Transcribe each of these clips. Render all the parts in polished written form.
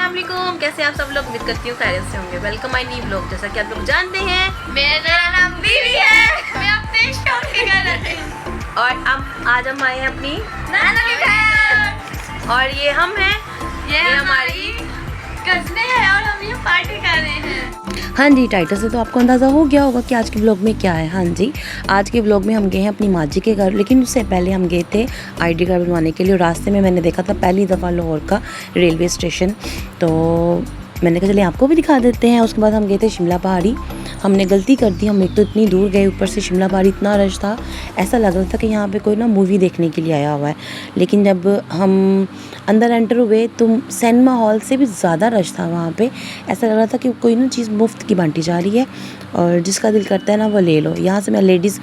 अस्सलामुअलैकुम, कैसे आप सब लोग? उम्मीद करती हूँ खैरियत से होंगे। Welcome my new blog. जैसा कि आप लोग जानते हैं मेरा नाम बीवी है। मैं अपने शौक के घर रहती हूँ और आज हम आए हैं अपनी नाना के घर। और ये हम हैं, ये हमारी कज़ने हैं और हम ये पार्टी कर रहे हैं। हाँ जी, टाइटल से तो आपको अंदाज़ा हो गया होगा कि आज के ब्लॉग में क्या है। हाँ जी, आज के ब्लॉग में हम गए हैं अपनी माँ जी के घर, लेकिन उससे पहले हम गए थे आईडी कार्ड बनवाने के लिए। और रास्ते में मैंने देखा था पहली दफ़ा लाहौर का रेलवे स्टेशन, तो मैंने कहा चलिए आपको भी दिखा देते हैं। उसके बाद हम गए थे शिमला पहाड़ी। हमने गलती कर दी, हम एक तो इतनी दूर गए, ऊपर से शिमला पहाड़ी इतना रश था, ऐसा लग रहा था कि यहाँ पे कोई ना मूवी देखने के लिए आया हुआ है। लेकिन जब हम अंदर एंटर हुए तो सिनेमा हॉल से भी ज़्यादा रश था वहाँ पे। ऐसा लग रहा था कि कोई ना चीज़ मुफ्त की बांटी जा रही है और जिसका दिल करता है ना वो ले लो। यहाँ से मैं लेडीज़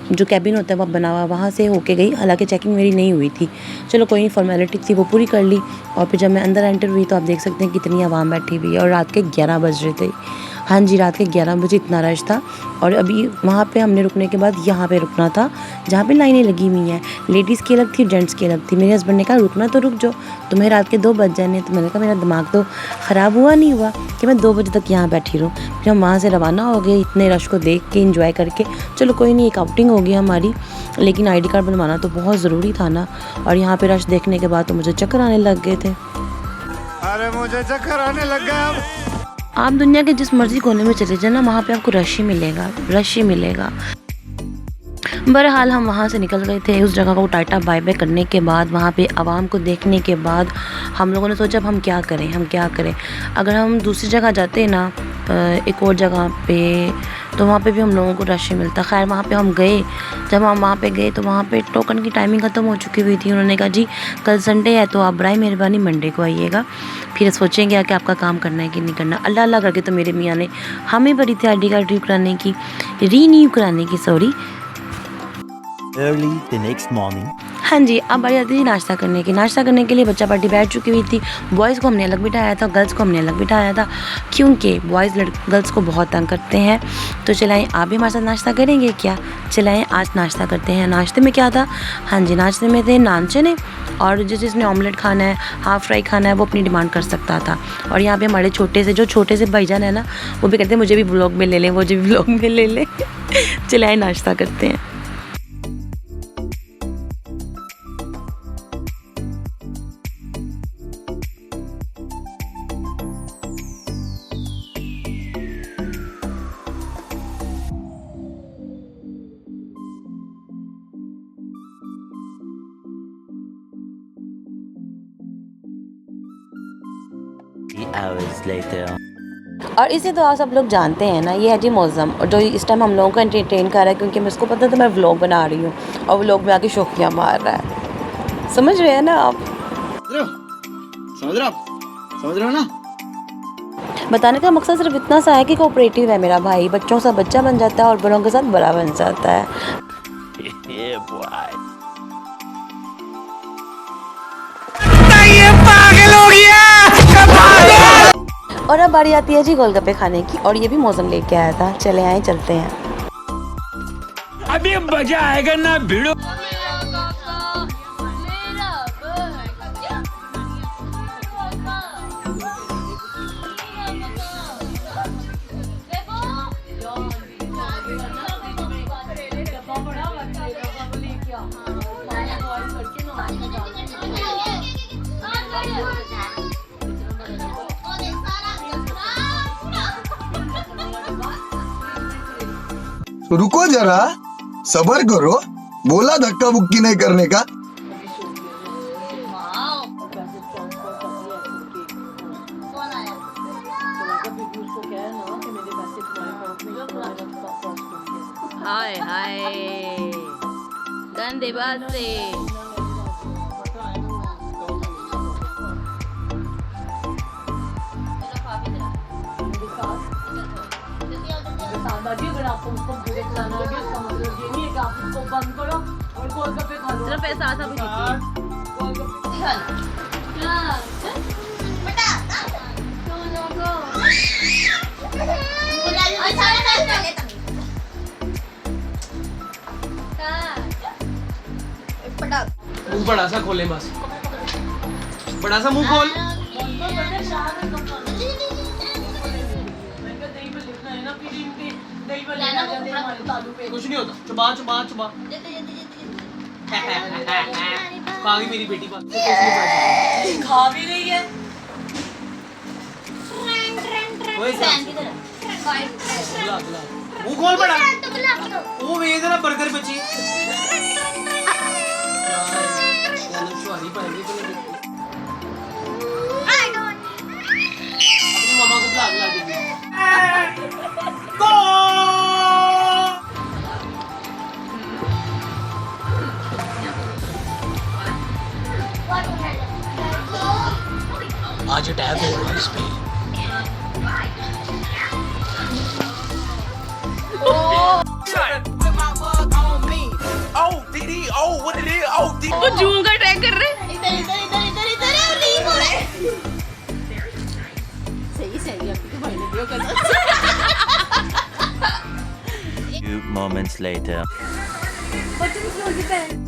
जो कैबिन होता है वहाँ बना हुआ, वहाँ से होके गई। हालांकि चेकिंग मेरी नहीं हुई थी, चलो कोई नहीं, फॉर्मेलिटी थी वो पूरी कर ली। और फिर जब मैं अंदर एंटर हुई तो आप देख सकते हैं कितनी आवाम बैठी हुई है। और रात के 11 बज रहे थे। हाँ जी, रात के 11 बजे इतना रश था। और अभी वहाँ पे हमने रुकने के बाद यहाँ पे रुकना था जहाँ पे लाइनें लगी हुई हैं। लेडीज़ की अलग थी, जेंट्स की अलग थी। मेरे हस्बैंड ने कहा रुकना तो रुक जाओ, तुम्हें रात के 2 बज जाने। तो मैंने कहा मेरा दिमाग तो ख़राब हुआ नहीं हुआ कि मैं 2 बजे तक यहाँ बैठी रहूँ। फिर हम वहाँ से रवाना हो गए इतने रश को देख के, इंजॉय करके। चलो कोई नहीं, एक आउटिंग होगी हमारी। लेकिन आईडी कार्ड बनवाना तो बहुत ज़रूरी था ना। और यहाँ पे रश देखने के बाद तो मुझे चक्कर आने लग गए थे। अरे मुझे चक्कर आने लग गया। अब आप दुनिया के जिस मर्जी कोने में चले जाए ना, वहाँ पे आपको रश ही मिलेगा, रश ही मिलेगा। बहरहाल हम वहाँ से निकल गए थे। उस जगह को टाटा बाय बाय करने के बाद, वहाँ पे आवाम को देखने के बाद हम लोगों ने सोचा अब हम क्या करें। अगर हम दूसरी जगह जाते ना, एक और जगह पे, तो वहाँ पे भी हम लोगों को रश ही मिलता। खैर वहाँ पे हम गए। जब हम वहाँ पे गए तो वहाँ पे टोकन की टाइमिंग ख़त्म हो चुकी हुई थी। उन्होंने कहा जी कल संडे है तो आप बराए मेहरबानी मंडे को आइएगा, फिर सोचेंगे कि आपका काम करना है कि नहीं करना। अल्लाह अल्लाह करके तो मेरे मियाँ ने हमें भरी थी आईडी कार्ड रीन्यू कराने की sorry. Early the next morning. हाँ जी, अब बारी आती थी नाश्ता करने के लिए बच्चा पार्टी बैठ चुकी हुई थी। बॉयज़ को हमने अलग बिठाया था, गर्ल्स को हमने अलग बिठाया था, क्योंकि बॉयज़ गर्ल्स को बहुत तंग करते हैं। तो चलाएं आप भी हमारे साथ नाश्ता करेंगे क्या? चलाएं आज नाश्ता करते हैं। नाश्ते में क्या था? हाँ जी, नाश्ते में थे नान चने, और जिसने ऑमलेट खाना है, हाफ़ फ्राई खाना है, वो अपनी डिमांड कर सकता था। और यहाँ पे हमारे छोटे से भाईजान है ना, वो भी कहते हैं मुझे भी ब्लॉग में ले लें, मुझे भी ब्लॉग में ले लें। चलाएं नाश्ता करते हैं। Hours later. और इसे तो आप सब लोग जानते हैं ना, ये है जी मौज़म, और जो इस टाइम हम लोगों को एंटरटेन कर रहा है, क्योंकि मैं उसको पता था मैं व्लॉग बना रही हूँ और व्लॉग में आके शोखियाँ मार रहा है। समझ रहे हैं ना आप? समझ रहे हो ना? बताने का मकसद सिर्फ इतना सा है कि कोऑपरेटिव है मेरा भाई, बच्चों सा बच्चा बन जाता है और बड़ों के साथ बड़ा बन जाता है। Yeah, boy. और अब बारी आती है जी गोलगप्पे खाने की, और ये भी मौसम लेके आया था। चले आए चलते हैं। अभी मजा आएगा ना भिड़ो। तो रुको जरा, सबर करो। बोला धक्का बुक्की नहीं करने का। हाय हाय गंदे बात से। अगर आपको उसको बुरे खिलाना लगे, इसका मतलब ये नहीं है कि आप उसको बंद करो और गोलगप्पे खा लो। सिर्फ ऐसा आसा भी गोलगप्पे खा लो। बेटा मुंह बड़ा सा खोले, बस बड़ा सा मुंह खोल। बड़े शाह में कब खाना मैंने दही पे लिखना है ना फिर इनके दही पे लेना जाते हैं हमारे तालू पे कुछ नहीं होता चबा चबा चबा खा गई मेरी बेटी बात खा भी रही है ओए बुला बुला मुंह खोल बड़ा वो वे जरा बर्गर बची चलो शुहारी पाएंगे तो अपनी मम्मा को बुला बुला दे आज टैब है इस पे वो जूम का ट्रैक कर रहे हैं। Few moments later.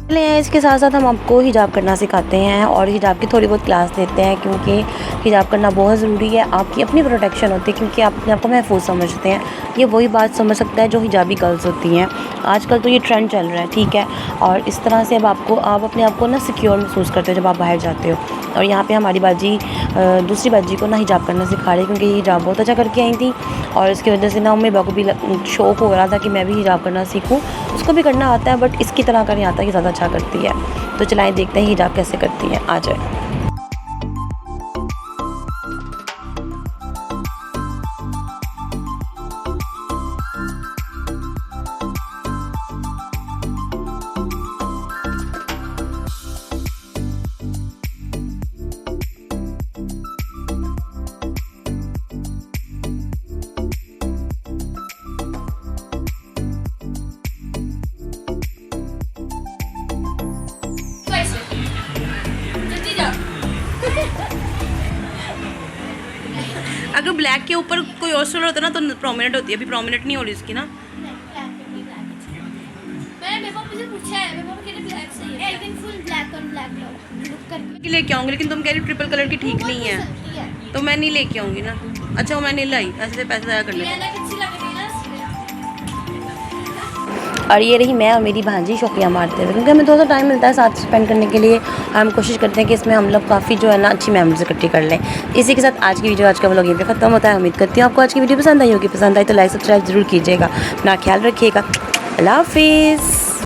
चले हैं इसके साथ साथ हम आपको हिजाब करना सिखाते हैं और हिजाब की थोड़ी बहुत क्लास देते हैं क्योंकि हिजाब करना बहुत ज़रूरी है। आपकी अपनी प्रोटेक्शन होती है क्योंकि आप अपने आप को महफूज समझते हैं। ये वही बात समझ सकता है जो हिजाबी गर्ल्स होती हैं। आजकल तो ये ट्रेंड चल रहा है, ठीक है। और इस तरह से अब आप अपने आप को ना सिक्योर महसूस करते हो जब आप बाहर जाते हो। और यहाँ पे हमारी बाजी दूसरी बाजी को ना हिजाब करना सिखा रही है क्योंकि ये हिजाब बहुत अच्छा करके आई थी और इसकी वजह से ना मम्मी बाबू को भी शौक़ हो रहा था कि मैं भी हिजाब करना सीखूँ। उसको भी करना आता है बट इसकी तरह का नहीं आता कि ज़्यादा अच्छा करती है। तो चलाएं देखते हैं हिजाब कैसे करती है। आ जाए। अगर ब्लैक के ऊपर कोई और स्टोन होता ना तो प्रोमिनेंट होती है। अभी प्रोमिनेंट नहीं हो रही इसकी ना। मैंने पापा से पूछा है, मेरे पापा कहते ब्लैक सही है। एक दिन फुल ब्लैक और ब्लैक लुक करके कि लेके आऊंगी लेकिन तुम कह रही ट्रिपल कलर की ठीक नहीं है तो मैं नहीं लेके आऊंगी ना। अच्छा वो मैं नहीं लाई, ऐसे पैसे ज़ाया कर ले। मैंने अच्छी लग रही है ना इसलिए। और ये रही मैं और मेरी भांजी शौकिया मारते हुए क्योंकि हमें थोड़ा सा टाइम मिलता है साथ स्पेंड करने के लिए। हम कोशिश करते हैं कि इसमें हम लोग काफ़ी जो है ना अच्छी मेमोरीज इकट्ठी कर लें। इसी के साथ आज की वीडियो आज का व्लॉग यहीं पे ख़त्म होता है। उम्मीद करती हूँ आपको आज की वीडियो पसंद आई होगी। पसंद आई तो लाइक सब्सक्राइब जरूर कीजिएगा। अपना ख्याल रखिएगा। अल्लाह हाफिज़।